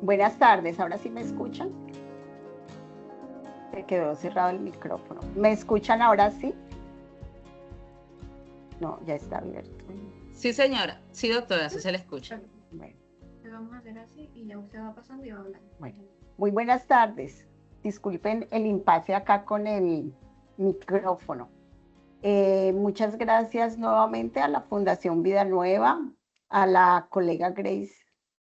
Buenas tardes, ¿ahora sí me escuchan? Se quedó cerrado el micrófono. ¿Me escuchan ahora sí? No, ya está abierto. Sí, señora. Sí, doctora, así se le escucha. Bueno, Le vamos a hacer así y ya usted va pasando y va hablando. bueno. Muy buenas tardes. Disculpen el impasse acá con el micrófono. Muchas gracias nuevamente a la Fundación Vida Nueva, a la colega Grace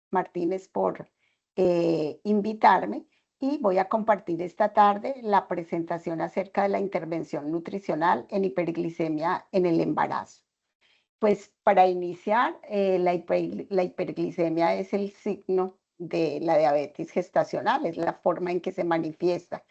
Martínez por invitarme y voy a compartir esta tarde la presentación acerca de la intervención nutricional en hiperglicemia en el embarazo. Pues para iniciar, la hiperglicemia es el signo de la diabetes gestacional, es la forma en que se manifiesta.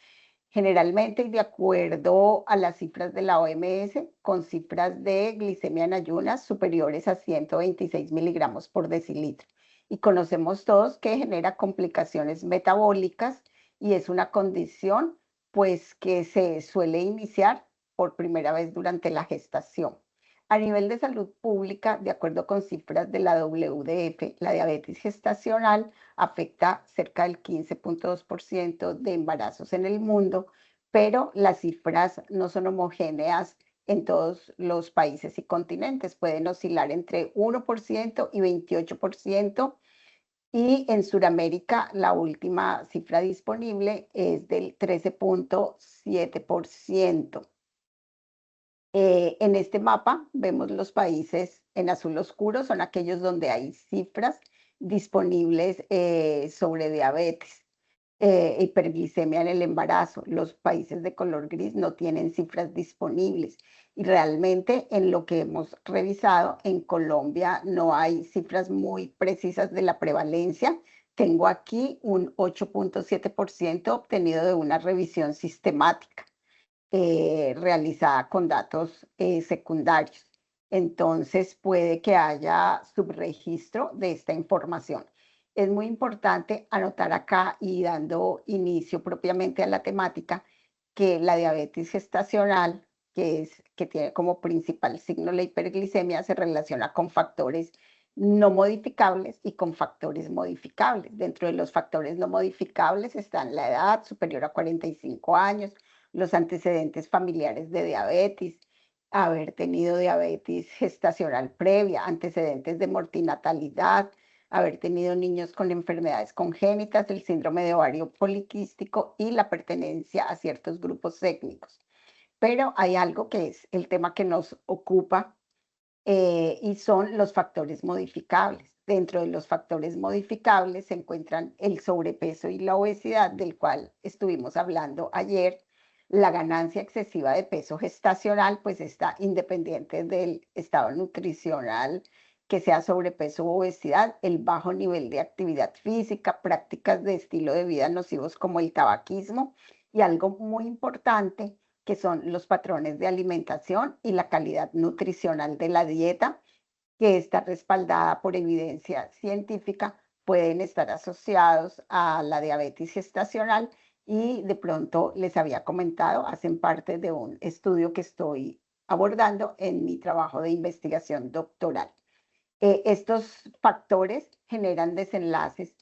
Generalmente, y de acuerdo a las cifras de la OMS, con cifras de glicemia en ayunas superiores a 126 miligramos por decilitro. Y conocemos todos que genera complicaciones metabólicas y es una condición pues que se suele iniciar por primera vez durante la gestación. A nivel de salud pública, de acuerdo con cifras de la WDF, la diabetes gestacional afecta cerca del 15.2% de embarazos en el mundo, pero las cifras no son homogéneas en todos los países y continentes. Pueden oscilar entre 1% y 28%. Y en Sudamérica, la última cifra disponible es del 13.7%. En este mapa vemos los países en azul oscuro, son aquellos donde hay cifras disponibles sobre diabetes, hiperglicemia en el embarazo. Los países de color gris no tienen cifras disponibles. Y realmente en lo que hemos revisado, en Colombia no hay cifras muy precisas de la prevalencia. Tengo aquí un 8.7% obtenido de una revisión sistemática realizada con datos secundarios. Entonces puede que haya subregistro de esta información. Es muy importante anotar acá y dando inicio propiamente a la temática que la diabetes gestacional, que tiene como principal signo la hiperglicemia, se relaciona con factores no modificables y con factores modificables. Dentro de los factores no modificables están la edad superior a 45 años, los antecedentes familiares de diabetes, haber tenido diabetes gestacional previa, antecedentes de mortinatalidad, haber tenido niños con enfermedades congénitas, el síndrome de ovario poliquístico y la pertenencia a ciertos grupos étnicos. Pero hay algo que es el tema que nos ocupa y son los factores modificables. Dentro de los factores modificables se encuentran el sobrepeso y la obesidad, del cual estuvimos hablando ayer. La ganancia excesiva de peso gestacional, pues está independiente del estado nutricional, que sea sobrepeso u obesidad, el bajo nivel de actividad física, prácticas de estilo de vida nocivos como el tabaquismo y algo muy importante que son los patrones de alimentación y la calidad nutricional de la dieta, que está respaldada por evidencia científica, pueden estar asociados a la diabetes gestacional y de pronto les había comentado, hacen parte de un estudio que estoy abordando en mi trabajo de investigación doctoral. Estos factores generan desenlaces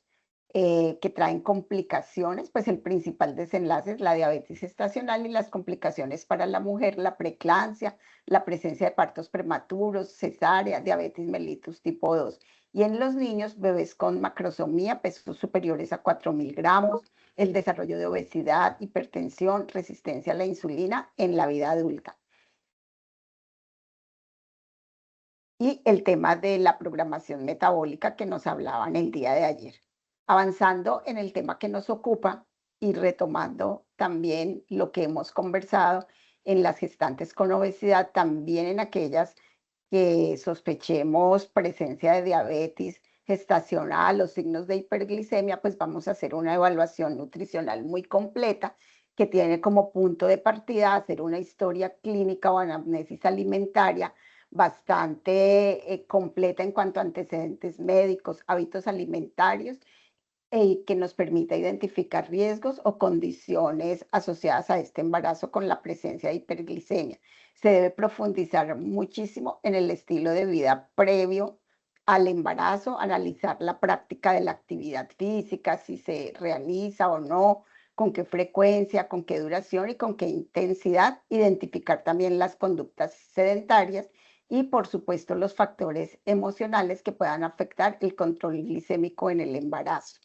que traen complicaciones, pues el principal desenlace es la diabetes gestacional y las complicaciones para la mujer, la preeclampsia, la presencia de partos prematuros, cesárea, diabetes mellitus tipo 2. Y en los niños, bebés con macrosomía, pesos superiores a 4.000 gramos, el desarrollo de obesidad, hipertensión, resistencia a la insulina en la vida adulta. Y el tema de la programación metabólica que nos hablaban el día de ayer. Avanzando en el tema que nos ocupa y retomando también lo que hemos conversado en las gestantes con obesidad, también en aquellas que sospechemos presencia de diabetes gestacional o signos de hiperglicemia, pues vamos a hacer una evaluación nutricional muy completa que tiene como punto de partida hacer una historia clínica o anamnesis alimentaria bastante completa en cuanto a antecedentes médicos, hábitos alimentarios que nos permita identificar riesgos o condiciones asociadas a este embarazo con la presencia de hiperglicemia. Se debe profundizar muchísimo en el estilo de vida previo al embarazo, analizar la práctica de la actividad física, si se realiza o no, con qué frecuencia, con qué duración y con qué intensidad, identificar también las conductas sedentarias y, por supuesto, los factores emocionales que puedan afectar el control glicémico en el embarazo.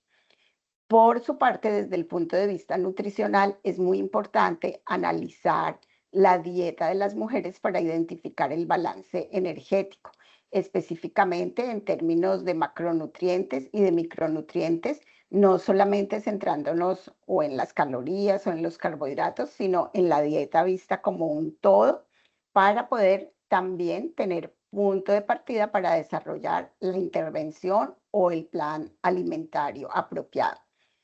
Por su parte, desde el punto de vista nutricional, es muy importante analizar la dieta de las mujeres para identificar el balance energético, específicamente en términos de macronutrientes y de micronutrientes, no solamente centrándonos o en las calorías o en los carbohidratos, sino en la dieta vista como un todo, para poder también tener punto de partida para desarrollar la intervención o el plan alimentario apropiado.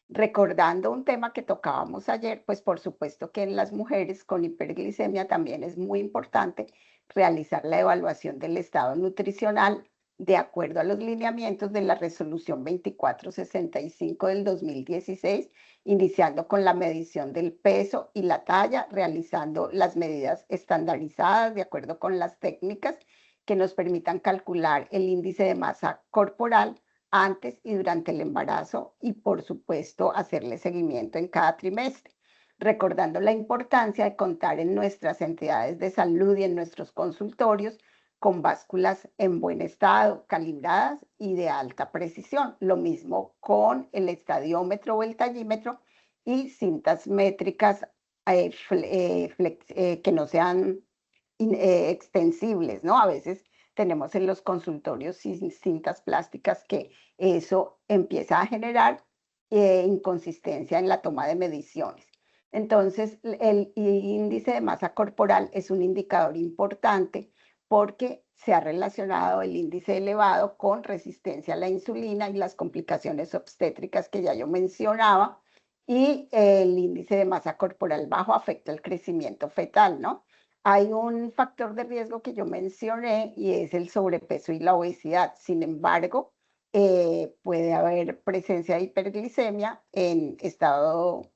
Recordando un tema que tocábamos ayer, pues por supuesto que en las mujeres con hiperglicemia también es muy importante realizar la evaluación del estado nutricional de acuerdo a los lineamientos de la resolución 2465 del 2016, iniciando con la medición del peso y la talla, realizando las medidas estandarizadas de acuerdo con las técnicas que nos permitan calcular el índice de masa corporal antes y durante el embarazo y, por supuesto, hacerle seguimiento en cada trimestre, recordando la importancia de contar en nuestras entidades de salud y en nuestros consultorios con básculas en buen estado, calibradas y de alta precisión. Lo mismo con el estadiómetro o el tallímetro y cintas métricas que no sean extensibles, ¿no? A veces tenemos en los consultorios cintas plásticas que eso empieza a generar inconsistencia en la toma de mediciones. Entonces, el índice de masa corporal es un indicador importante porque se ha relacionado el índice elevado con resistencia a la insulina y las complicaciones obstétricas que ya yo mencionaba, y el índice de masa corporal bajo afecta el crecimiento fetal, ¿no? Hay un factor de riesgo que yo mencioné y es el sobrepeso y la obesidad. Sin embargo, puede haber presencia de hiperglicemia en estado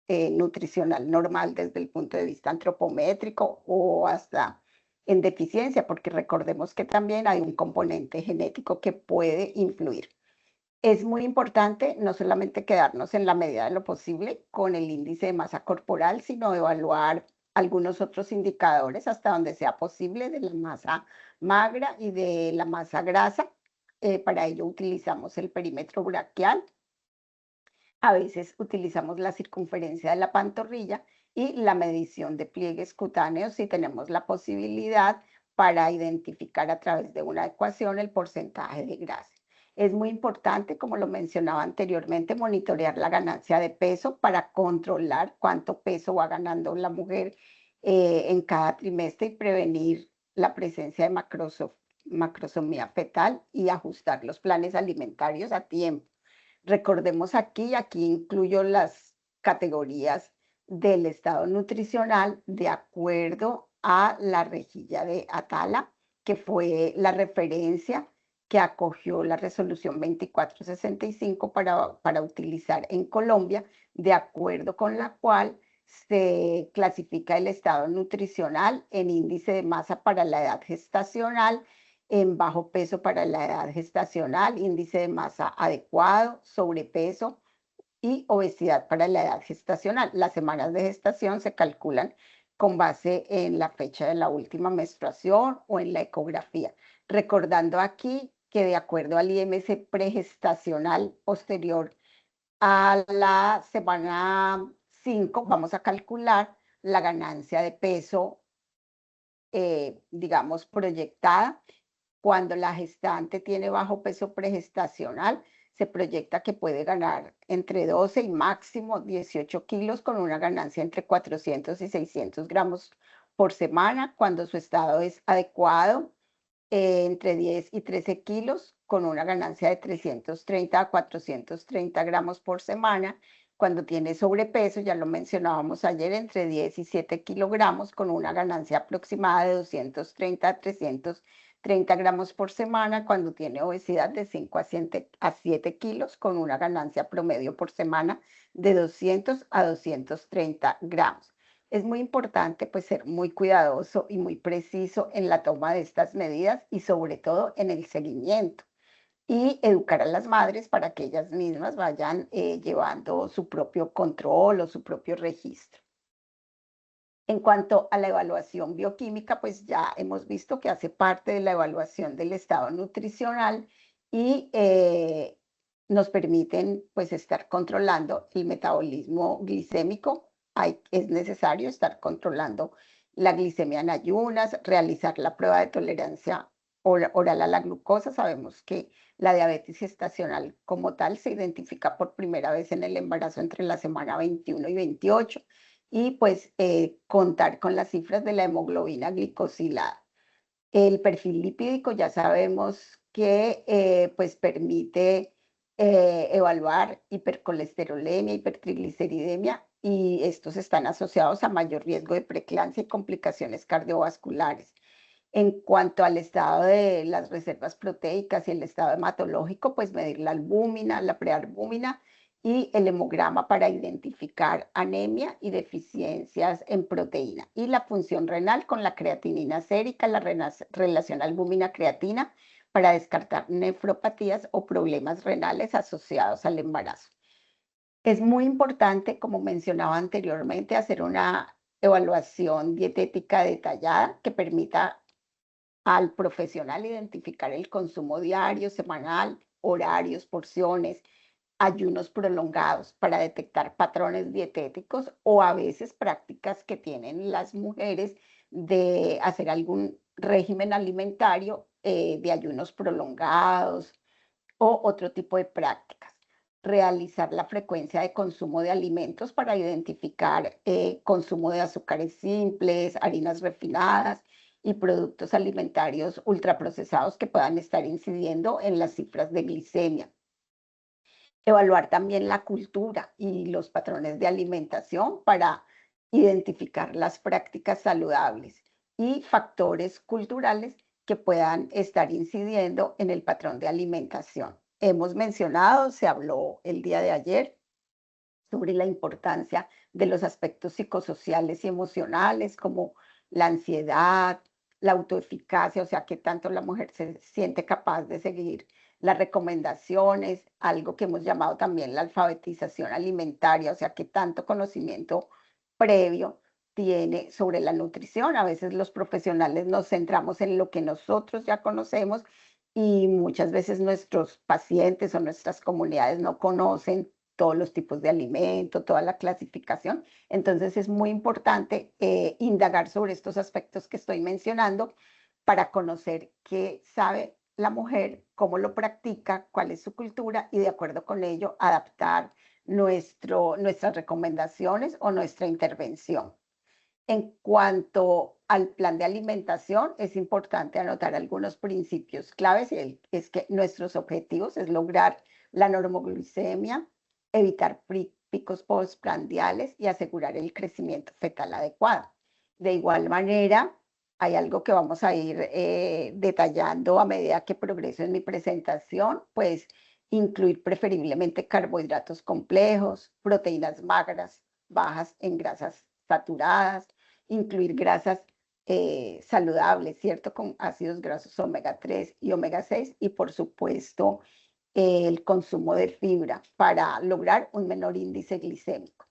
nutricional normal desde el punto de vista antropométrico o hasta en deficiencia, porque recordemos que también hay un componente genético que puede influir. Es muy importante no solamente quedarnos en la medida de lo posible con el índice de masa corporal, sino evaluar algunos otros indicadores hasta donde sea posible de la masa magra y de la masa grasa. Para ello utilizamos el perímetro braquial. A veces utilizamos la circunferencia de la pantorrilla y la medición de pliegues cutáneos si tenemos la posibilidad para identificar a través de una ecuación el porcentaje de grasa. Es muy importante, como lo mencionaba anteriormente, monitorear la ganancia de peso para controlar cuánto peso va ganando la mujer en cada trimestre y prevenir la presencia de macrosomía fetal y ajustar los planes alimentarios a tiempo. Recordemos aquí incluyo las categorías del estado nutricional de acuerdo a la rejilla de Atala, que fue la referencia que acogió la resolución 2465 para utilizar en Colombia, de acuerdo con la cual se clasifica el estado nutricional en índice de masa para la edad gestacional, en bajo peso para la edad gestacional, índice de masa adecuado, sobrepeso y obesidad para la edad gestacional. Las semanas de gestación se calculan con base en la fecha de la última menstruación o en la ecografía. Recordando aquí que de acuerdo al IMC pregestacional posterior a la semana 5, vamos a calcular la ganancia de peso, digamos, proyectada. Cuando la gestante tiene bajo peso pregestacional, se proyecta que puede ganar entre 12 y máximo 18 kilos con una ganancia entre 400 y 600 gramos por semana. Cuando su estado es adecuado, entre 10 y 13 kilos con una ganancia de 330 a 430 gramos por semana. Cuando tiene sobrepeso, ya lo mencionábamos ayer, entre 10 y 7 kilogramos con una ganancia aproximada de 230 a 330 gramos por semana. Cuando tiene obesidad, de 5 a 7 kilos con una ganancia promedio por semana de 200 a 230 gramos. Es muy importante pues ser muy cuidadoso y muy preciso en la toma de estas medidas y sobre todo en el seguimiento. y educar a las madres para que ellas mismas vayan llevando su propio control o su propio registro. En cuanto a la evaluación bioquímica, pues ya hemos visto que hace parte de la evaluación del estado nutricional y nos permiten pues estar controlando el metabolismo glicémico. Es necesario estar controlando la glicemia en ayunas, realizar la prueba de tolerancia oral a la glucosa. Sabemos que la diabetes gestacional como tal se identifica por primera vez en el embarazo entre la semana 21 y 28 y pues contar con las cifras de la hemoglobina glicosilada. El perfil lipídico ya sabemos que pues permite evaluar hipercolesterolemia, hipertrigliceridemia y estos están asociados a mayor riesgo de preeclampsia y complicaciones cardiovasculares. En cuanto al estado de las reservas proteicas y el estado hematológico, pues medir la albúmina, la prealbúmina y el hemograma para identificar anemia y deficiencias en proteína. Y la función renal con la creatinina sérica, la relación albúmina-creatina para descartar nefropatías o problemas renales asociados al embarazo. Es muy importante, como mencionaba anteriormente, hacer una evaluación dietética detallada que permita al profesional identificar el consumo diario, semanal, horarios, porciones, ayunos prolongados para detectar patrones dietéticos o a veces prácticas que tienen las mujeres de hacer algún régimen alimentario de ayunos prolongados o otro tipo de prácticas. Realizar la frecuencia de consumo de alimentos para identificar consumo de azúcares simples, harinas refinadas y productos alimentarios ultraprocesados que puedan estar incidiendo en las cifras de glicemia. Evaluar también la cultura y los patrones de alimentación para identificar las prácticas saludables y factores culturales que puedan estar incidiendo en el patrón de alimentación. Hemos mencionado, se habló el día de ayer sobre la importancia de los aspectos psicosociales y emocionales como la ansiedad, la autoeficacia, o sea, que tanto la mujer se siente capaz de seguir las recomendaciones, algo que hemos llamado también la alfabetización alimentaria, o sea, que tanto conocimiento previo tiene sobre la nutrición. A veces los profesionales nos centramos en lo que nosotros ya conocemos y muchas veces nuestros pacientes o nuestras comunidades no conocen todos los tipos de alimento, toda la clasificación. Entonces es muy importante indagar sobre estos aspectos que estoy mencionando para conocer qué sabe la mujer, cómo lo practica, cuál es su cultura y de acuerdo con ello adaptar nuestras recomendaciones o nuestra intervención. En cuanto al plan de alimentación, es importante anotar algunos principios claves. Es que nuestros objetivos es lograr la normoglucemia, evitar picos postprandiales y asegurar el crecimiento fetal adecuado. De igual manera, hay algo que vamos a ir detallando a medida que progreso en mi presentación, pues incluir preferiblemente carbohidratos complejos, proteínas magras, bajas en grasas saturadas, incluir grasas saludables, ¿cierto? Con ácidos grasos omega 3 y omega 6 y por supuesto el consumo de fibra para lograr un menor índice glicémico.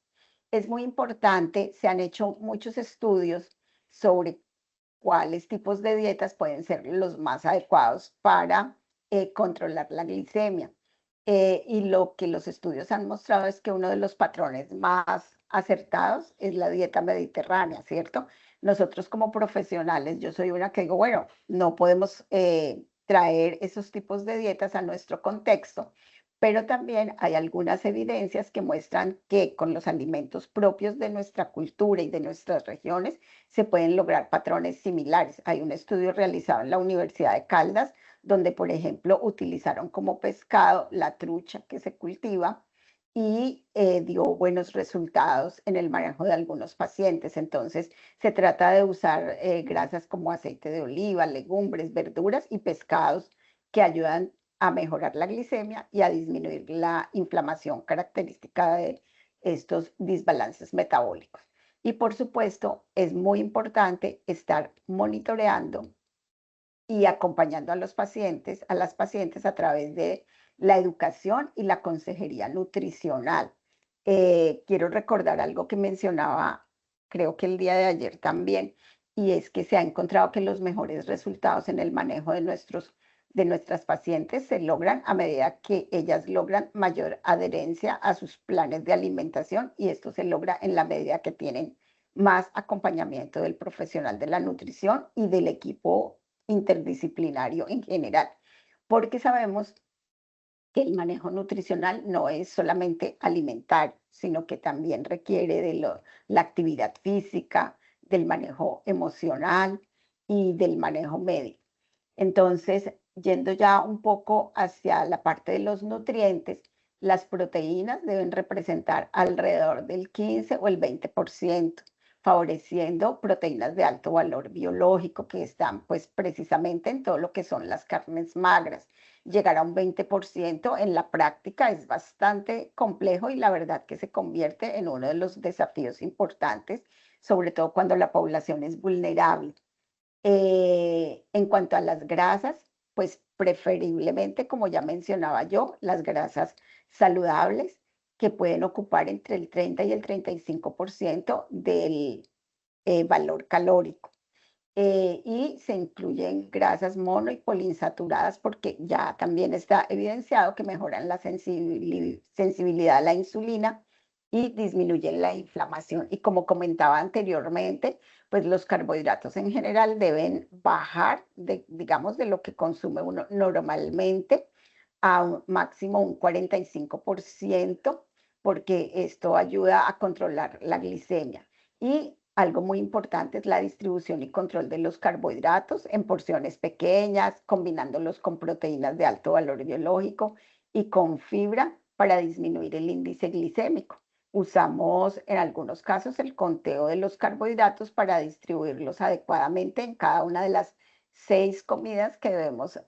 Es muy importante, se han hecho muchos estudios sobre cuáles tipos de dietas pueden ser los más adecuados para controlar la glicemia. Y lo que los estudios han mostrado es que uno de los patrones más acertados es la dieta mediterránea, ¿cierto? Nosotros como profesionales, yo soy una que digo, bueno, no podemos traer esos tipos de dietas a nuestro contexto, pero también hay algunas evidencias que muestran que con los alimentos propios de nuestra cultura y de nuestras regiones se pueden lograr patrones similares. Hay un estudio realizado en la Universidad de Caldas donde, por ejemplo, utilizaron como pescado la trucha que se cultiva y dio buenos resultados en el manejo de algunos pacientes. Entonces, se trata de usar grasas como aceite de oliva, legumbres, verduras y pescados que ayudan a mejorar la glicemia y a disminuir la inflamación característica de estos desbalances metabólicos. Y por supuesto, es muy importante estar monitoreando y acompañando a las pacientes a través de la educación y la consejería nutricional. Quiero recordar algo que mencionaba, creo que el día de ayer también, y es que se ha encontrado que los mejores resultados en el manejo de nuestras pacientes se logran a medida que ellas logran mayor adherencia a sus planes de alimentación, y esto se logra en la medida que tienen más acompañamiento del profesional de la nutrición y del equipo interdisciplinario en general, porque sabemos que el manejo nutricional no es solamente alimentario, sino que también requiere de la actividad física, del manejo emocional y del manejo médico. Entonces, yendo ya un poco hacia la parte de los nutrientes, las proteínas deben representar alrededor del 15 o el 20%, favoreciendo proteínas de alto valor biológico que están pues precisamente en todo lo que son las carnes magras. Llegar a un 20% en la práctica es bastante complejo y la verdad que se convierte en uno de los desafíos importantes, sobre todo cuando la población es vulnerable. En cuanto a las grasas, pues preferiblemente, como ya mencionaba yo, las grasas saludables que pueden ocupar entre el 30 y el 35% del valor calórico. Y se incluyen grasas mono y poliinsaturadas porque ya también está evidenciado que mejoran la sensibilidad a la insulina y disminuyen la inflamación. Y como comentaba anteriormente, pues los carbohidratos en general deben bajar, digamos, de lo que consume uno normalmente a un máximo un 45%, porque esto ayuda a controlar la glicemia. Y algo muy importante es la distribución y control de los carbohidratos en porciones pequeñas, combinándolos con proteínas de alto valor biológico y con fibra para disminuir el índice glicémico. Usamos en algunos casos el conteo de los carbohidratos para distribuirlos adecuadamente en cada una de las 6 comidas que debemos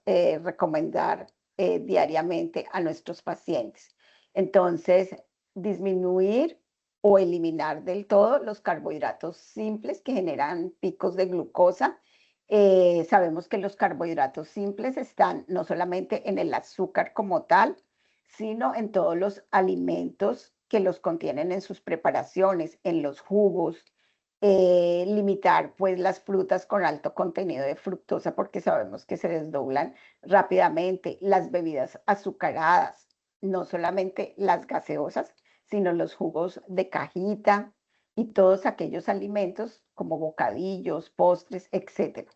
recomendar diariamente a nuestros pacientes. Entonces, disminuir o eliminar del todo los carbohidratos simples que generan picos de glucosa. Sabemos que los carbohidratos simples están no solamente en el azúcar como tal, sino en todos los alimentos que los contienen en sus preparaciones, en los jugos. Limitar pues las frutas con alto contenido de fructosa porque sabemos que se desdoblan rápidamente, las bebidas azucaradas, no solamente las gaseosas, sino los jugos de cajita y todos aquellos alimentos como bocadillos, postres, etcétera.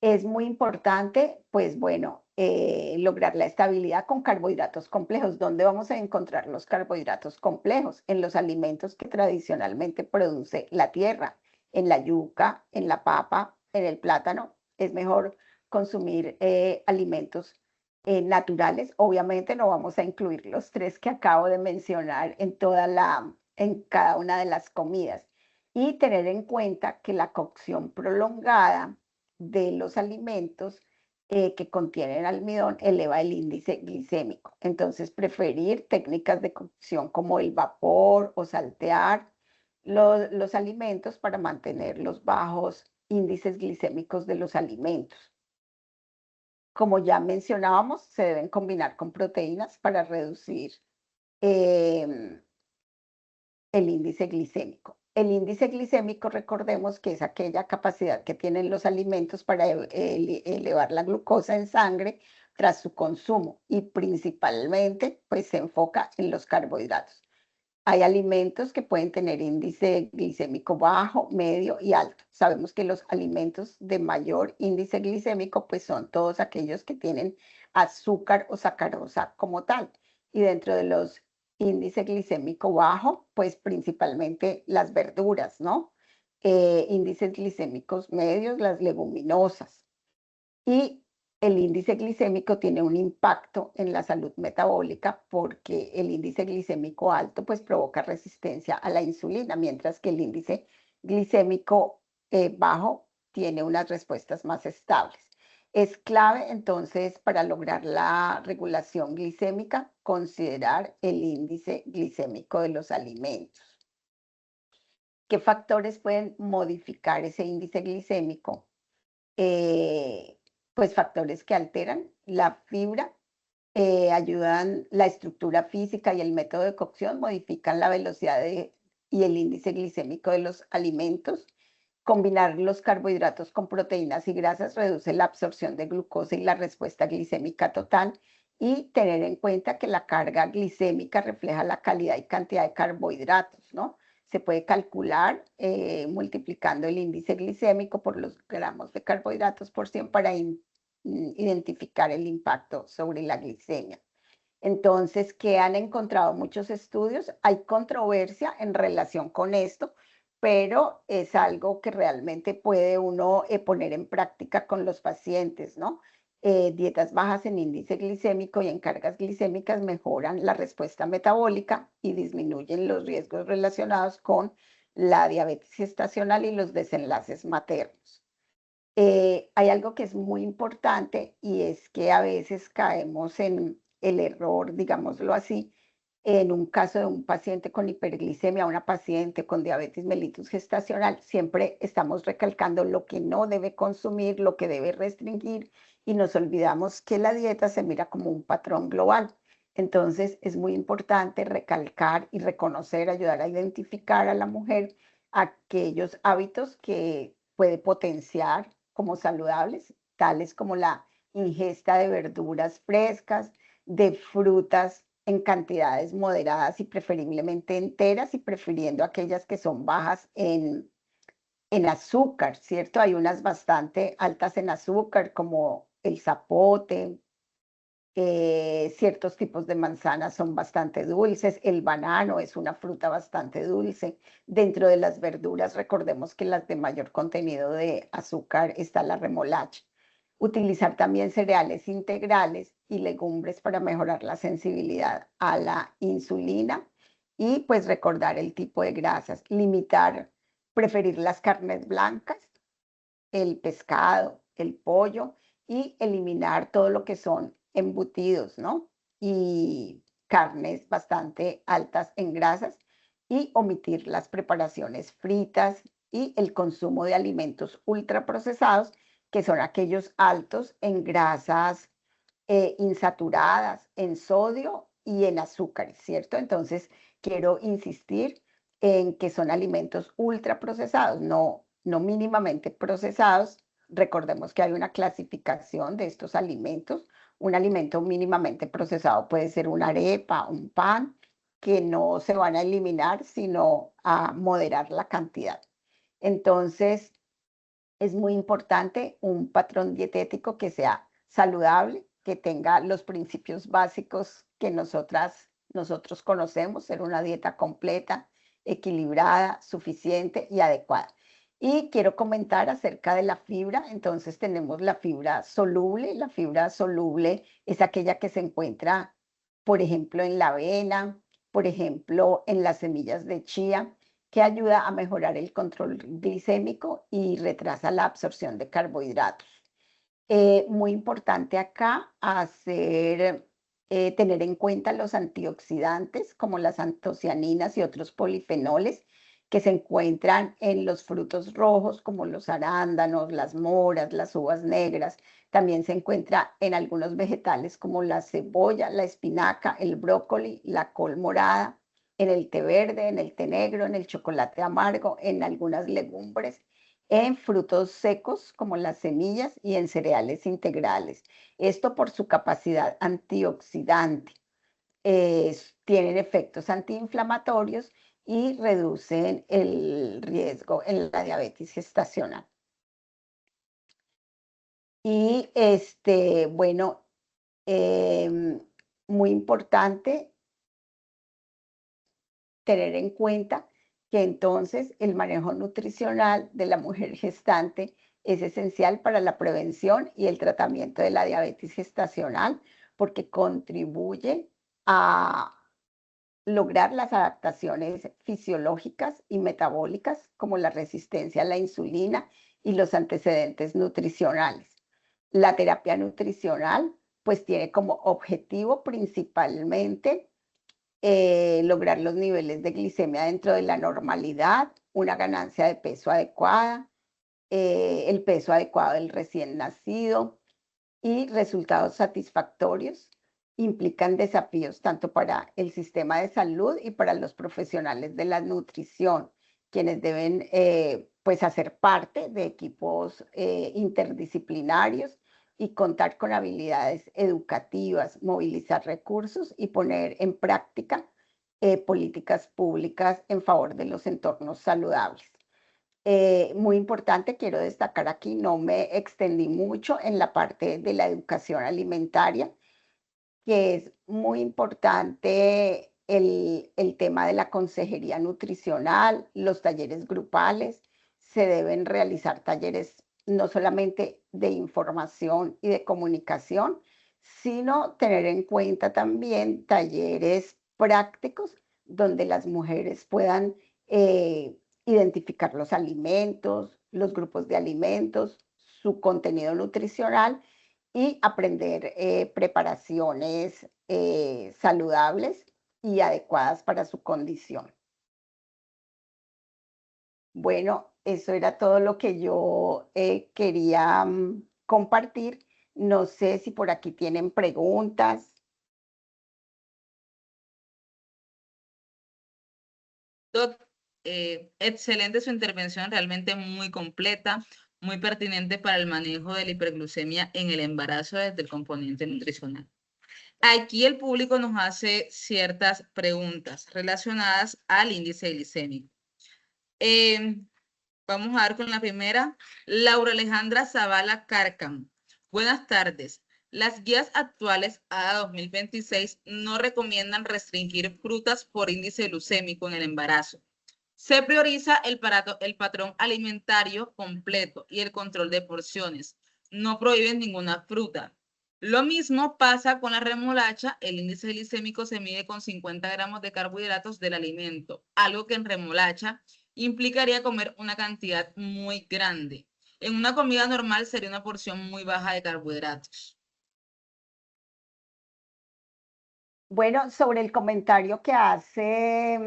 Es muy importante, pues bueno, lograr la estabilidad con carbohidratos complejos. ¿Dónde vamos a encontrar los carbohidratos complejos? En los alimentos que tradicionalmente produce la tierra, en la yuca, en la papa, en el plátano. Es mejor consumir alimentos naturales. Obviamente no vamos a incluir los 3 que acabo de mencionar en cada una de las comidas. Y tener en cuenta que la cocción prolongada de los alimentos que contienen almidón eleva el índice glicémico. Entonces, preferir técnicas de cocción como el vapor o saltear los alimentos para mantener los bajos índices glicémicos de los alimentos. Como ya mencionábamos, se deben combinar con proteínas para reducir em, el índice glicémico. El índice glicémico, recordemos que es aquella capacidad que tienen los alimentos para elevar la glucosa en sangre tras su consumo y principalmente pues se enfoca en los carbohidratos. Hay alimentos que pueden tener índice glicémico bajo, medio y alto. Sabemos que los alimentos de mayor índice glicémico pues son todos aquellos que tienen azúcar o sacarosa como tal. Y dentro de los índice glicémico bajo, pues principalmente las verduras, ¿no? Índices glicémicos medios, las leguminosas. Y el índice glicémico tiene un impacto en la salud metabólica porque el índice glicémico alto pues provoca resistencia a la insulina, mientras que el índice glicémico bajo tiene unas respuestas más estables. Es clave entonces para lograr la regulación glicémica considerar el índice glicémico de los alimentos. ¿Qué factores pueden modificar ese índice glicémico? pues factores que alteran la fibra, ayudan la estructura física y el método de cocción, modifican la velocidad y el índice glicémico de los alimentos. Combinar los carbohidratos con proteínas y grasas reduce la absorción de glucosa y la respuesta glicémica total. Y tener en cuenta que la carga glicémica refleja la calidad y cantidad de carbohidratos, ¿no? Se puede calcular multiplicando el índice glicémico por los gramos de carbohidratos por 100 para identificar el impacto sobre la glicemia. Entonces, ¿qué han encontrado muchos estudios? Hay controversia en relación con esto, pero es algo que realmente puede uno poner en práctica con los pacientes, ¿no? Dietas bajas en índice glicémico y en cargas glicémicas mejoran la respuesta metabólica y disminuyen los riesgos relacionados con la diabetes gestacional y los desenlaces maternos. Hay algo que es muy importante y es que a veces caemos en el error, digámoslo así, en un caso de un paciente con hiperglicemia, una paciente con diabetes mellitus gestacional, siempre estamos recalcando lo que no debe consumir, lo que debe restringir y nos olvidamos que la dieta se mira como un patrón global. Entonces es muy importante recalcar y reconocer, ayudar a identificar a la mujer aquellos hábitos que puede potenciar como saludables, tales como la ingesta de verduras frescas, de frutas en cantidades moderadas y preferiblemente enteras y prefiriendo aquellas que son bajas en azúcar, ¿cierto? Hay unas bastante altas en azúcar como el zapote, ciertos tipos de manzanas son bastante dulces, el banano es una fruta bastante dulce. Dentro de las verduras, recordemos que las de mayor contenido de azúcar está la remolacha. Utilizar también cereales integrales y legumbres para mejorar la sensibilidad a la insulina y pues recordar el tipo de grasas, limitar, preferir las carnes blancas, el pescado, el pollo y eliminar todo lo que son embutidos, ¿no? Y carnes bastante altas en grasas y omitir las preparaciones fritas y el consumo de alimentos ultraprocesados, que son aquellos altos en grasas insaturadas, en sodio y en azúcares, ¿cierto? Entonces, quiero insistir en que son alimentos ultraprocesados, no mínimamente procesados. Recordemos que hay una clasificación de estos alimentos. Un alimento mínimamente procesado puede ser una arepa, un pan, que no se van a eliminar, sino a moderar la cantidad. Entonces, es muy importante un patrón dietético que sea saludable, que tenga los principios básicos que nosotros conocemos, ser una dieta completa, equilibrada, suficiente y adecuada. Y quiero comentar acerca de la fibra. Entonces tenemos la fibra soluble. La fibra soluble es aquella que se encuentra, por ejemplo, en la avena, por ejemplo, en las semillas de chía, que ayuda a mejorar el control glicémico y retrasa la absorción de carbohidratos. Muy importante acá tener en cuenta los antioxidantes como las antocianinas y otros polifenoles que se encuentran en los frutos rojos como los arándanos, las moras, las uvas negras. También se encuentra en algunos vegetales como la cebolla, la espinaca, el brócoli, la col morada, en el té verde, en el té negro, en el chocolate amargo, en algunas legumbres, en frutos secos como las semillas y en cereales integrales. Esto por su capacidad antioxidante. Tienen efectos antiinflamatorios y reducen el riesgo en la diabetes gestacional. Y bueno, muy importante tener en cuenta que entonces el manejo nutricional de la mujer gestante es esencial para la prevención y el tratamiento de la diabetes gestacional porque contribuye a lograr las adaptaciones fisiológicas y metabólicas como la resistencia a la insulina y los antecedentes nutricionales. La terapia nutricional pues tiene como objetivo principalmente lograr los niveles de glicemia dentro de la normalidad, una ganancia de peso adecuada, el peso adecuado del recién nacido, y resultados satisfactorios implican desafíos tanto para el sistema de salud y para los profesionales de la nutrición, quienes deben pues hacer parte de equipos interdisciplinarios y contar con habilidades educativas, movilizar recursos y poner en práctica políticas públicas en favor de los entornos saludables. Muy importante, quiero destacar aquí, no me extendí mucho en la parte de la educación alimentaria, que es muy importante el tema de la consejería nutricional, los talleres grupales. Se deben realizar talleres no solamente de información y de comunicación, sino tener en cuenta también talleres prácticos donde las mujeres puedan identificar los alimentos, los grupos de alimentos, su contenido nutricional y aprender preparaciones saludables y adecuadas para su condición. Bueno, eso era todo lo que yo quería compartir. No sé si por aquí tienen preguntas. Doc, excelente su intervención, realmente muy completa, muy pertinente para el manejo de la hiperglucemia en el embarazo desde el componente nutricional. Aquí el público nos hace ciertas preguntas relacionadas al índice glicémico. Vamos a dar con la primera. Laura Alejandra Zavala Cárcamo. Buenas tardes. Las guías actuales ADA 2026 no recomiendan restringir frutas por índice glucémico en el embarazo. Se prioriza el patrón alimentario completo y el control de porciones. No prohíben ninguna fruta. Lo mismo pasa con la remolacha. El índice glicémico se mide con 50 gramos de carbohidratos del alimento, algo que en remolacha implicaría comer una cantidad muy grande. En una comida normal sería una porción muy baja de carbohidratos. Bueno, sobre el comentario que hace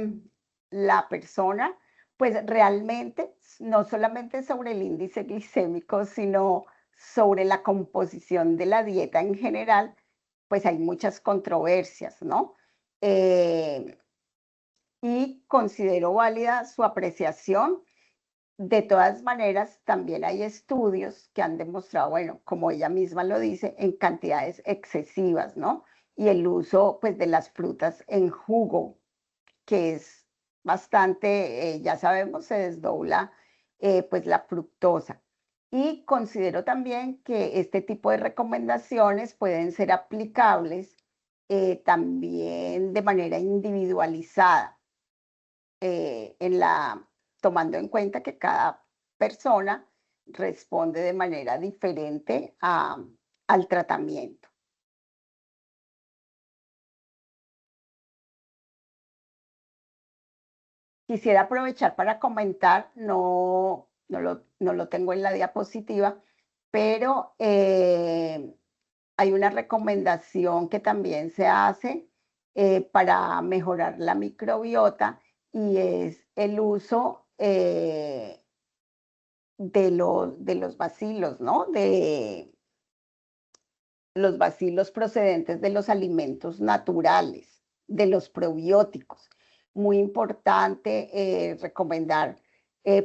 la persona, pues realmente no solamente sobre el índice glicémico, sino sobre la composición de la dieta en general, pues hay muchas controversias, ¿no? Y considero válida su apreciación. De todas maneras, también hay estudios que han demostrado, bueno, como ella misma lo dice, en cantidades excesivas, ¿no? Y el uso, pues, de las frutas en jugo, que es bastante, ya sabemos, se desdobla, pues, la fructosa. Y considero también que este tipo de recomendaciones pueden ser aplicables también de manera individualizada tomando en cuenta que cada persona responde de manera diferente al tratamiento. Quisiera aprovechar para comentar, no lo tengo en la diapositiva, pero hay una recomendación que también se hace para mejorar la microbiota y es el uso de los bacilos, ¿no? De los bacilos procedentes de los alimentos naturales, de los probióticos. Muy importante recomendar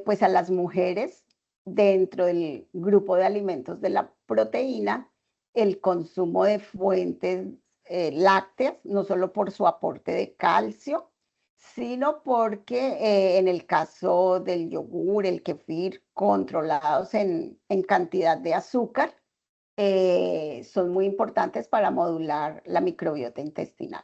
pues a las mujeres dentro del grupo de alimentos de la proteína el consumo de fuentes lácteas, no solo por su aporte de calcio, sino porque en el caso del yogur, el kefir, controlados en cantidad de azúcar, son muy importantes para modular la microbiota intestinal.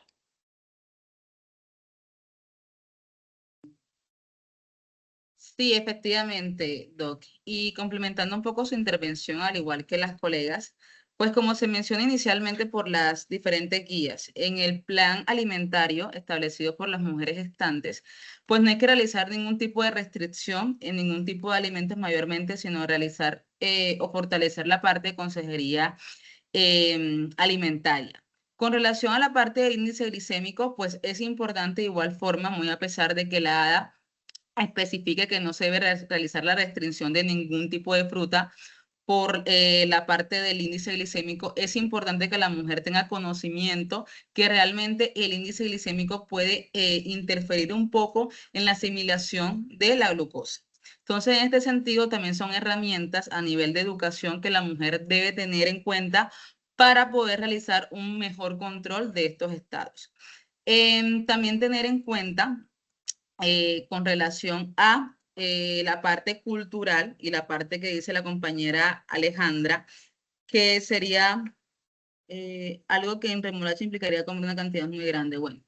Sí, efectivamente, Doc. Y complementando un poco su intervención, al igual que las colegas, pues como se menciona inicialmente por las diferentes guías, en el plan alimentario establecido por las mujeres gestantes, pues no hay que realizar ningún tipo de restricción en ningún tipo de alimentos mayormente, sino realizar o fortalecer la parte de consejería alimentaria. Con relación a la parte del índice glicémico, pues es importante de igual forma, muy a pesar de que la ADA especifique que no se debe realizar la restricción de ningún tipo de fruta, por la parte del índice glicémico, es importante que la mujer tenga conocimiento que realmente el índice glicémico puede interferir un poco en la asimilación de la glucosa. Entonces, en este sentido, también son herramientas a nivel de educación que la mujer debe tener en cuenta para poder realizar un mejor control de estos estados. También tener en cuenta con relación a la parte cultural y la parte que dice la compañera Alejandra, que sería algo que en remolacha implicaría comer una cantidad muy grande. Bueno,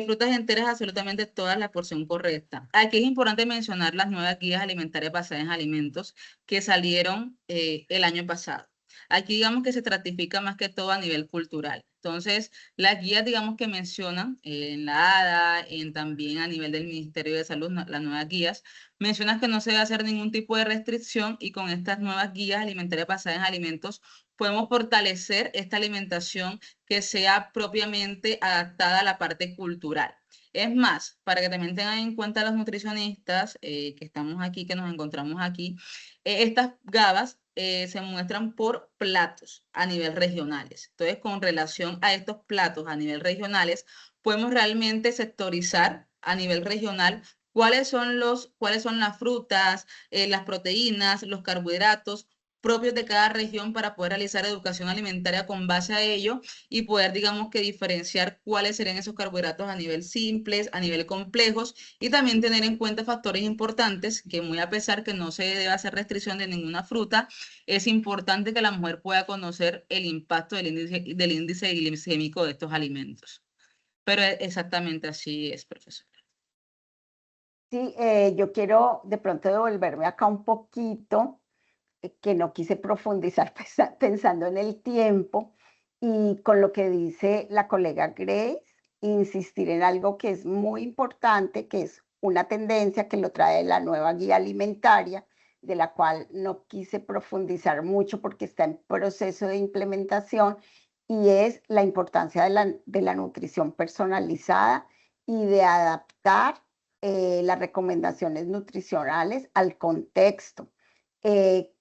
frutas enteras, absolutamente todas, la porción correcta. Aquí es importante mencionar las nuevas guías alimentarias basadas en alimentos que salieron el año pasado. Aquí digamos que se estratifica más que todo a nivel cultural. Entonces, las guías, digamos que mencionan en la ADA, también a nivel del Ministerio de Salud, las nuevas guías, mencionan que no se debe hacer ningún tipo de restricción y con estas nuevas guías alimentarias basadas en alimentos podemos fortalecer esta alimentación que sea propiamente adaptada a la parte cultural. Es más, para que también tengan en cuenta los nutricionistas que estamos aquí, que nos encontramos aquí, estas GABAs se muestran por platos a nivel regionales. Entonces, con relación a estos platos a nivel regionales, podemos realmente sectorizar a nivel regional cuáles son las frutas, las proteínas, los carbohidratos propios de cada región para poder realizar educación alimentaria con base a ello y poder, digamos que diferenciar cuáles serían esos carbohidratos a nivel simples, a nivel complejos y también tener en cuenta factores importantes que muy a pesar que no se debe hacer restricción de ninguna fruta, es importante que la mujer pueda conocer el impacto del índice glicémico de estos alimentos. Pero exactamente así es, profesor. Sí, yo quiero de pronto devolverme acá un poquito, que no quise profundizar pensando en el tiempo y con lo que dice la colega Grace, insistir en algo que es muy importante, que es una tendencia que lo trae la nueva guía alimentaria, de la cual no quise profundizar mucho porque está en proceso de implementación, y es la importancia de la nutrición personalizada y de adaptar las recomendaciones nutricionales al contexto. Eh,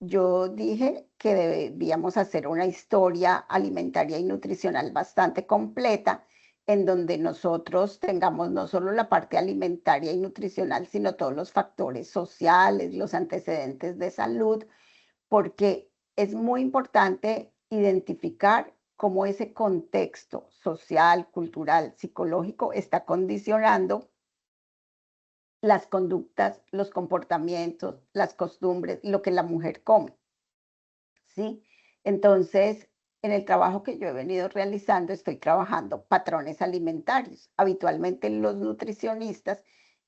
yo dije que debíamos hacer una historia alimentaria y nutricional bastante completa, en donde nosotros tengamos no solo la parte alimentaria y nutricional, sino todos los factores sociales, los antecedentes de salud, porque es muy importante identificar cómo ese contexto social, cultural, psicológico está condicionando las conductas, los comportamientos, las costumbres, lo que la mujer come, ¿sí? Entonces, en el trabajo que yo he venido realizando, estoy trabajando patrones alimentarios. Habitualmente los nutricionistas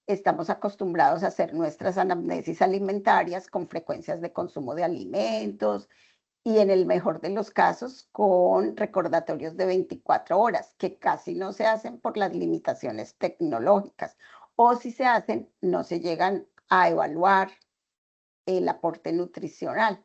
estamos acostumbrados a hacer nuestras anamnesis alimentarias con frecuencias de consumo de alimentos y en el mejor de los casos con recordatorios de 24 horas, que casi no se hacen por las limitaciones tecnológicas o si se hacen, no se llegan a evaluar el aporte nutricional.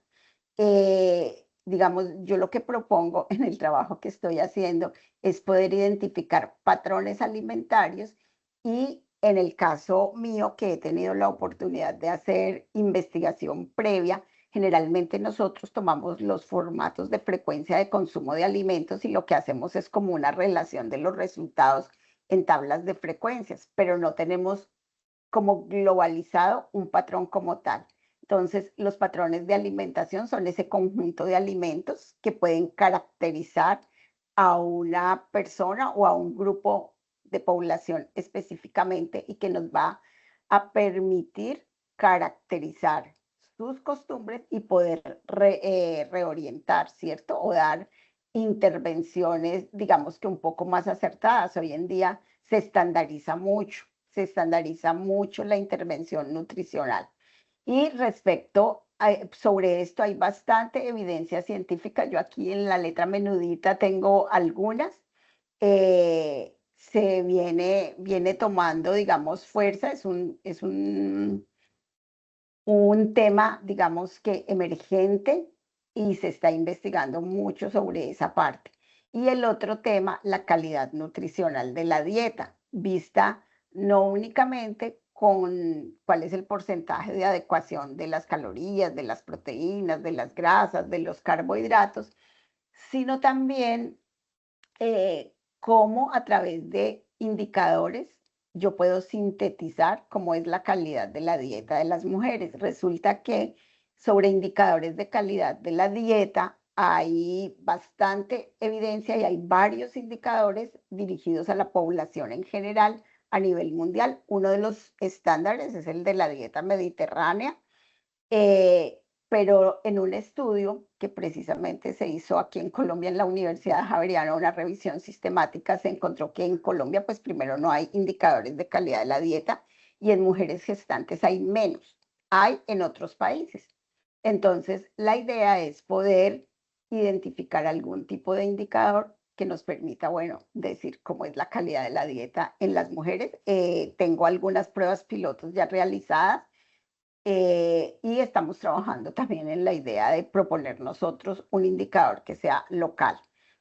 Digamos, yo lo que propongo en el trabajo que estoy haciendo es poder identificar patrones alimentarios y en el caso mío, que he tenido la oportunidad de hacer investigación previa, generalmente nosotros tomamos los formatos de frecuencia de consumo de alimentos y lo que hacemos es como una relación de los resultados en tablas de frecuencias, pero no tenemos como globalizado un patrón como tal. Entonces, los patrones de alimentación son ese conjunto de alimentos que pueden caracterizar a una persona o a un grupo de población específicamente y que nos va a permitir caracterizar sus costumbres y poder reorientar, ¿cierto? O dar intervenciones, digamos que un poco más acertadas. Hoy en día se estandariza mucho la intervención nutricional. Y sobre esto hay bastante evidencia científica. Yo aquí en la letra menudita tengo algunas. Se viene tomando, digamos, fuerza. Un tema, digamos que emergente y se está investigando mucho sobre esa parte. Y el otro tema, la calidad nutricional de la dieta, vista no únicamente con cuál es el porcentaje de adecuación de las calorías, de las proteínas, de las grasas, de los carbohidratos, sino también cómo a través de indicadores yo puedo sintetizar cómo es la calidad de la dieta de las mujeres. Resulta que sobre indicadores de calidad de la dieta hay bastante evidencia y hay varios indicadores dirigidos a la población en general a nivel mundial. Uno de los estándares es el de la dieta mediterránea, eh, pero en un estudio que precisamente se hizo aquí en Colombia en la Universidad Javeriana, una revisión sistemática, se encontró que en Colombia, pues primero no hay indicadores de calidad de la dieta y en mujeres gestantes hay menos, hay en otros países. Entonces, la idea es poder identificar algún tipo de indicador que nos permita, bueno, decir cómo es la calidad de la dieta en las mujeres. Tengo algunas pruebas pilotos ya realizadas, y estamos trabajando también en la idea de proponer nosotros un indicador que sea local.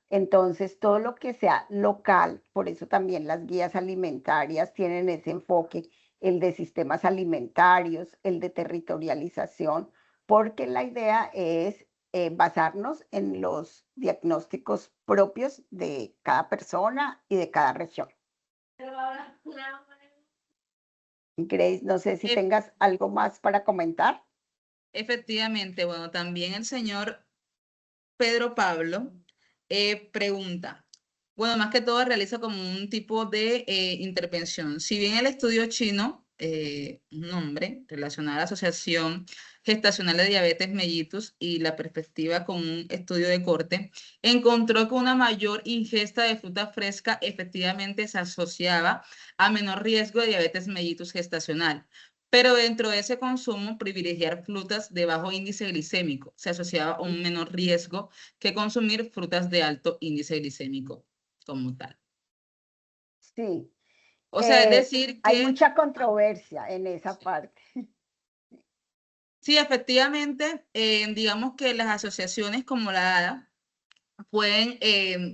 Entonces, todo lo que sea local, por eso también las guías alimentarias tienen ese enfoque, el de sistemas alimentarios, el de territorialización, porque la idea es basarnos en los diagnósticos propios de cada persona y de cada región. Grace, no sé si E- tengas algo más para comentar. Efectivamente, bueno, también el señor Pedro Pablo pregunta, bueno, más que todo realiza como un tipo de intervención. Si bien el estudio chino, un nombre relacionado a la Asociación Gestacional de Diabetes Mellitus y la perspectiva con un estudio de corte, encontró que una mayor ingesta de fruta fresca efectivamente se asociaba a menor riesgo de diabetes mellitus gestacional. Pero dentro de ese consumo, privilegiar frutas de bajo índice glicémico se asociaba a un menor riesgo que consumir frutas de alto índice glicémico como tal. Sí, O sea, es decir hay que mucha controversia en esa parte. sí, efectivamente, digamos que las asociaciones como la ADA pueden,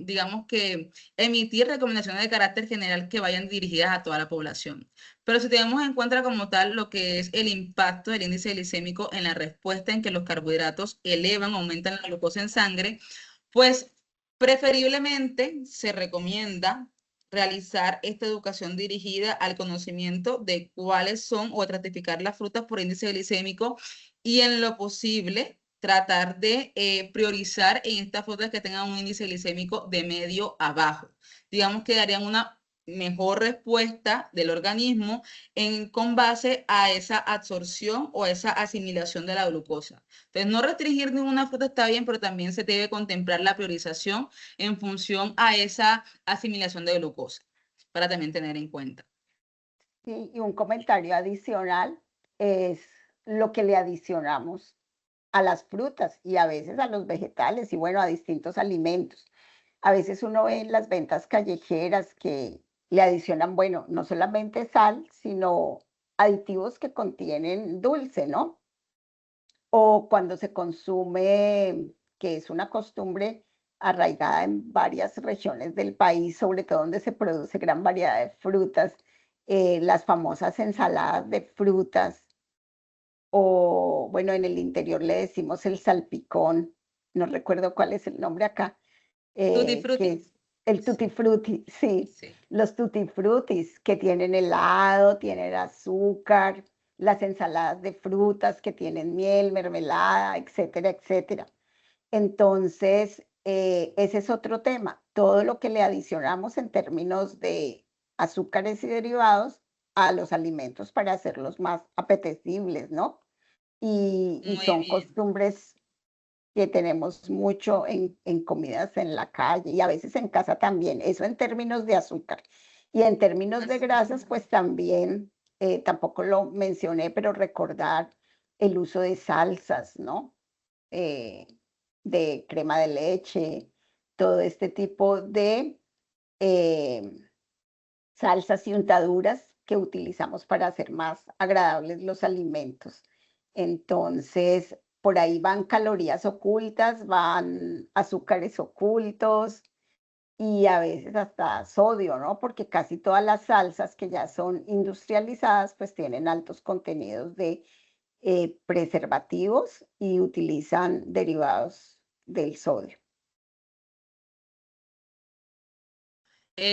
digamos que, emitir recomendaciones de carácter general que vayan dirigidas a toda la población. Pero si tenemos en cuenta como tal lo que es el impacto del índice glicémico en la respuesta en que los carbohidratos elevan, aumentan la glucosa en sangre, pues preferiblemente se recomienda realizar esta educación dirigida al conocimiento de cuáles son o estratificar las frutas por índice glicémico y en lo posible tratar de priorizar en estas frutas que tengan un índice glicémico de medio a bajo. Digamos que darían una mejor respuesta del organismo con base a esa absorción o esa asimilación de la glucosa. Entonces, no restringir ninguna fruta está bien, pero también se debe contemplar la priorización en función a esa asimilación de glucosa, para también tener en cuenta. Y un comentario adicional es lo que le adicionamos a las frutas y a veces a los vegetales y bueno, a distintos alimentos. A veces uno ve en las ventas callejeras que le adicionan, bueno, no solamente sal, sino aditivos que contienen dulce, ¿no? O cuando se consume, que es una costumbre arraigada en varias regiones del país, sobre todo donde se produce gran variedad de frutas, las famosas ensaladas de frutas, o bueno, en el interior le decimos el salpicón, no recuerdo cuál es el nombre acá, Tutti que frutti. es el tutti frutti, sí, Sí. los tutti frutis que tienen helado, tienen azúcar, las ensaladas de frutas que tienen miel, mermelada, etcétera, etcétera. Entonces, ese es otro tema. Todo lo que le adicionamos en términos de azúcares y derivados a los alimentos para hacerlos más apetecibles, ¿no? Y Muy son bien. costumbres que tenemos mucho en comidas en la calle y a veces en casa también, eso en términos de azúcar. Y en términos de grasas, pues también, tampoco lo mencioné, pero recordar el uso de salsas, ¿no? Eh, de crema de leche, todo este tipo de eh, salsas y untaduras que utilizamos para hacer más agradables los alimentos. Entonces, por ahí van calorías ocultas, van azúcares ocultos, y a veces hasta sodio, ¿no? Porque casi todas las salsas que ya son industrializadas, pues tienen altos contenidos de preservativos y utilizan derivados del sodio.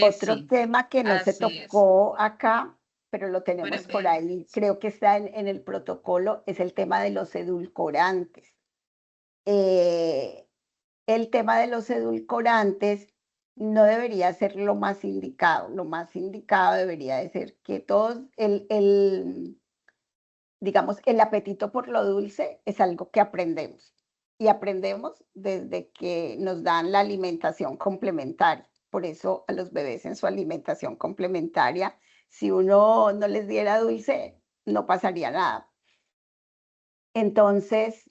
Otro Sí, tema que no se así es. tocó acá, pero lo Pero, tenemos por ahí, creo que está en el protocolo, es el tema de los edulcorantes. Eh, el tema de los edulcorantes no debería ser lo más indicado. Lo más indicado debería de ser que todos, digamos, el apetito por lo dulce es algo que aprendemos. Y aprendemos desde que nos dan la alimentación complementaria. Por eso a los bebés en su alimentación complementaria, si uno no les diera dulce, no pasaría nada. Entonces,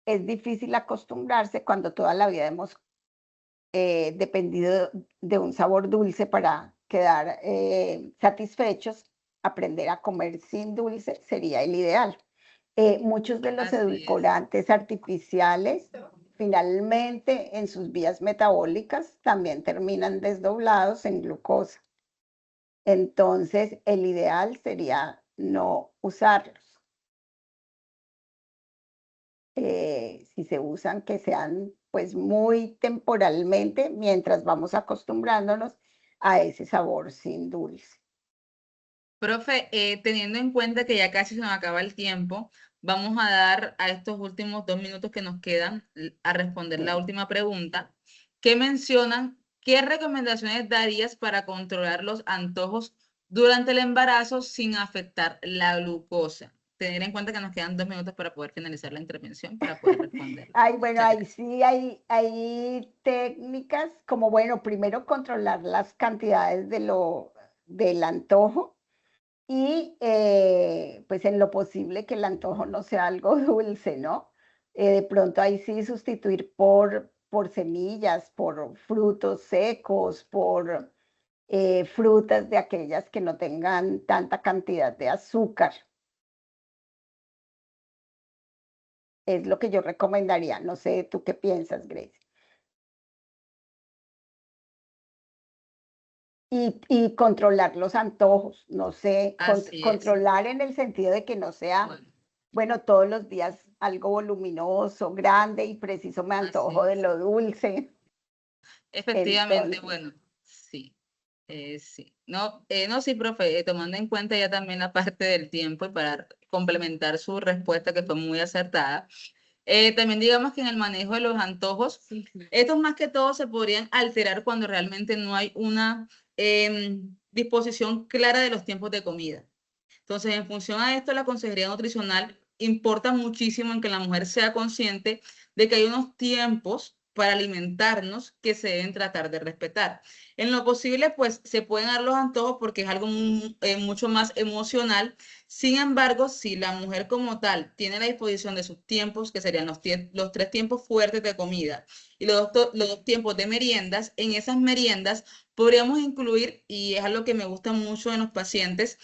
es difícil acostumbrarse cuando toda la vida hemos dependido de un sabor dulce para quedar satisfechos. Aprender a comer sin dulce sería el ideal. Muchos de los así es. edulcorantes artificiales finalmente en sus vías metabólicas también terminan desdoblados en glucosa. Entonces, el ideal sería no usarlos. Si se usan, que sean pues muy temporalmente mientras vamos acostumbrándonos a ese sabor sin dulce. Profe, teniendo en cuenta que ya casi se nos acaba el tiempo, vamos a dar a estos últimos 2 minutos que nos quedan a responder la Sí. última pregunta, que mencionan, ¿qué recomendaciones darías para controlar los antojos durante el embarazo sin afectar la glucosa? Tener en cuenta que nos quedan 2 minutos para poder finalizar la intervención, para poder responderla. Ay, bueno, Muchas ahí gracias. sí hay técnicas como, bueno, primero controlar las cantidades del antojo y pues en lo posible que el antojo no sea algo dulce, ¿no? De pronto ahí sí sustituir por semillas, por frutos secos, por frutas de aquellas que no tengan tanta cantidad de azúcar. Es lo que yo recomendaría. No sé, ¿tú qué piensas, Grace? Y controlar los antojos, no sé, Así es. controlar en el sentido de que no sea, Bueno, bueno, todos los días algo voluminoso, grande y preciso me así antojo de es. lo dulce. Efectivamente, Entonces, bueno, sí. Sí, no, no, sí, profe, tomando en cuenta ya también la parte del tiempo y para complementar su respuesta que fue muy acertada, también digamos que en el manejo de los antojos, estos más que todo se podrían alterar cuando realmente no hay una disposición clara de los tiempos de comida. Entonces, en función a esto, la consejería nutricional importa muchísimo en que la mujer sea consciente de que hay unos tiempos para alimentarnos que se deben tratar de respetar. En lo posible, pues se pueden dar los antojos porque es algo mucho más emocional. Sin embargo, si la mujer como tal tiene la disposición de sus tiempos, que serían los 3 tiempos fuertes de comida y los 2 tiempos de meriendas, en esas meriendas podríamos incluir, y es algo que me gusta mucho en los pacientes,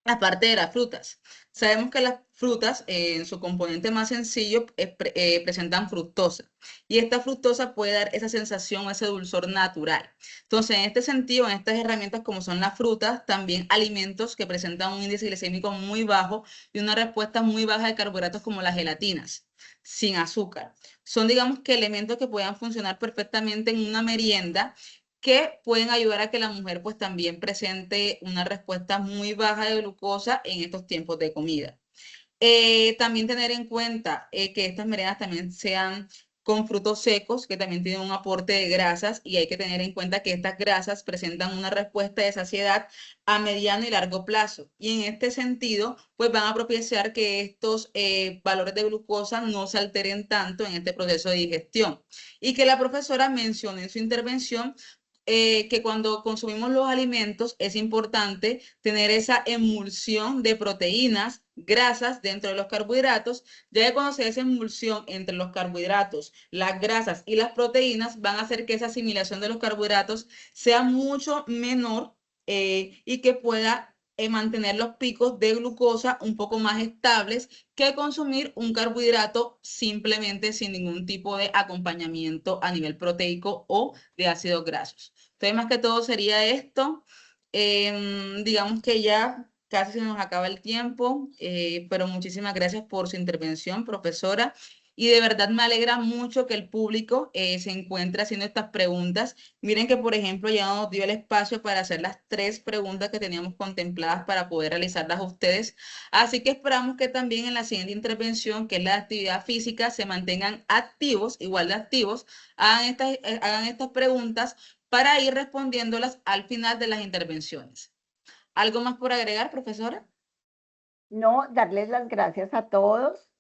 aparte de las frutas. Sabemos que las frutas, en su componente más sencillo, presentan fructosa. Y esta fructosa puede dar esa sensación, ese dulzor natural. Entonces, en este sentido, en estas herramientas como son las frutas, también alimentos que presentan un índice glicémico muy bajo y una respuesta muy baja de carbohidratos como las gelatinas, sin azúcar. Son, digamos, que elementos que puedan funcionar perfectamente en una merienda que pueden ayudar a que la mujer pues también presente una respuesta muy baja de glucosa en estos tiempos de comida. También tener en cuenta que estas meriendas también sean con frutos secos, que también tienen un aporte de grasas y hay que tener en cuenta que estas grasas presentan una respuesta de saciedad a mediano y largo plazo. Y en este sentido, pues van a propiciar que estos valores de glucosa no se alteren tanto en este proceso de digestión. Y que la profesora mencione en su intervención que cuando consumimos los alimentos es importante tener esa emulsión de proteínas, grasas dentro de los carbohidratos, ya que cuando se hace emulsión entre los carbohidratos, las grasas y las proteínas, van a hacer que esa asimilación de los carbohidratos sea mucho menor y que pueda mantener los picos de glucosa un poco más estables que consumir un carbohidrato simplemente sin ningún tipo de acompañamiento a nivel proteico o de ácidos grasos. Entonces, más que todo sería esto. Digamos que ya casi se nos acaba el tiempo, pero muchísimas gracias por su intervención, profesora. Y de verdad me alegra mucho que el público se encuentre haciendo estas preguntas. Miren que, por ejemplo, ya nos dio el espacio para hacer las 3 preguntas que teníamos contempladas para poder realizarlas a ustedes. Así que esperamos que también en la siguiente intervención, que es la actividad física, se mantengan activos, igual de activos, hagan estas preguntas para ir respondiéndolas al final de las intervenciones. ¿Algo más por agregar, profesora? No, darles las gracias a todos.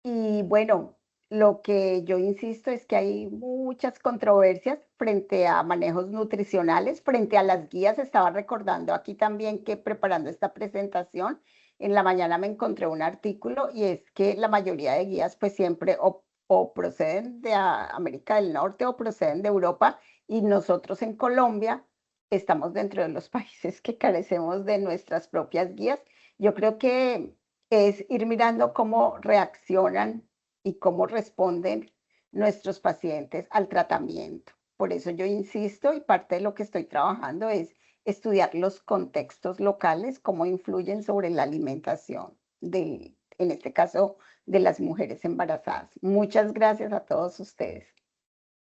Y bueno, lo que yo insisto es que hay muchas controversias frente a manejos nutricionales, frente a las guías. Estaba recordando aquí también que preparando esta presentación, en la mañana me encontré un artículo y es que la mayoría de guías pues siempre o proceden de América del Norte o proceden de Europa, y nosotros en Colombia estamos dentro de los países que carecemos de nuestras propias guías. Yo creo que es ir mirando cómo reaccionan y cómo responden nuestros pacientes al tratamiento. Por eso yo insisto, y parte de lo que estoy trabajando es estudiar los contextos locales, cómo influyen sobre la alimentación en este caso, de las mujeres embarazadas. Muchas gracias a todos ustedes.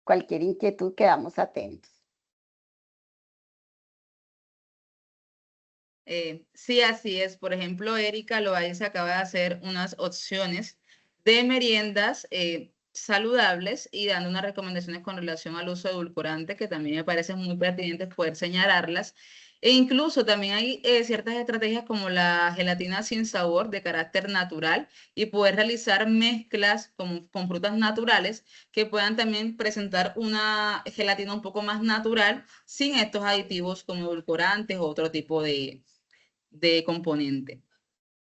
Cualquier inquietud, quedamos atentos. Sí, así es. Por ejemplo, Erika Loaiza acaba de hacer unas opciones de meriendas saludables y dando unas recomendaciones con relación al uso de edulcorantes que también me parecen muy pertinentes poder señalarlas. E incluso también hay ciertas estrategias como la gelatina sin sabor de carácter natural y poder realizar mezclas con frutas naturales que puedan también presentar una gelatina un poco más natural sin estos aditivos como edulcorantes o otro tipo de componente.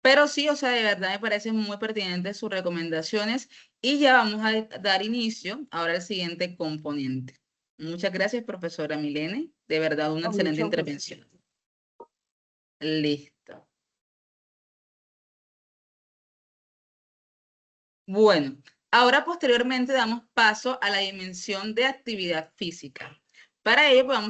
Pero sí, o sea, de verdad me parecen muy pertinentes sus recomendaciones y ya vamos a dar inicio ahora al siguiente componente. Muchas gracias, profesora Milene. De verdad, una Con excelente mucho gusto. intervención. Listo. Bueno, ahora posteriormente damos paso a la dimensión de actividad física. Para ello, vamos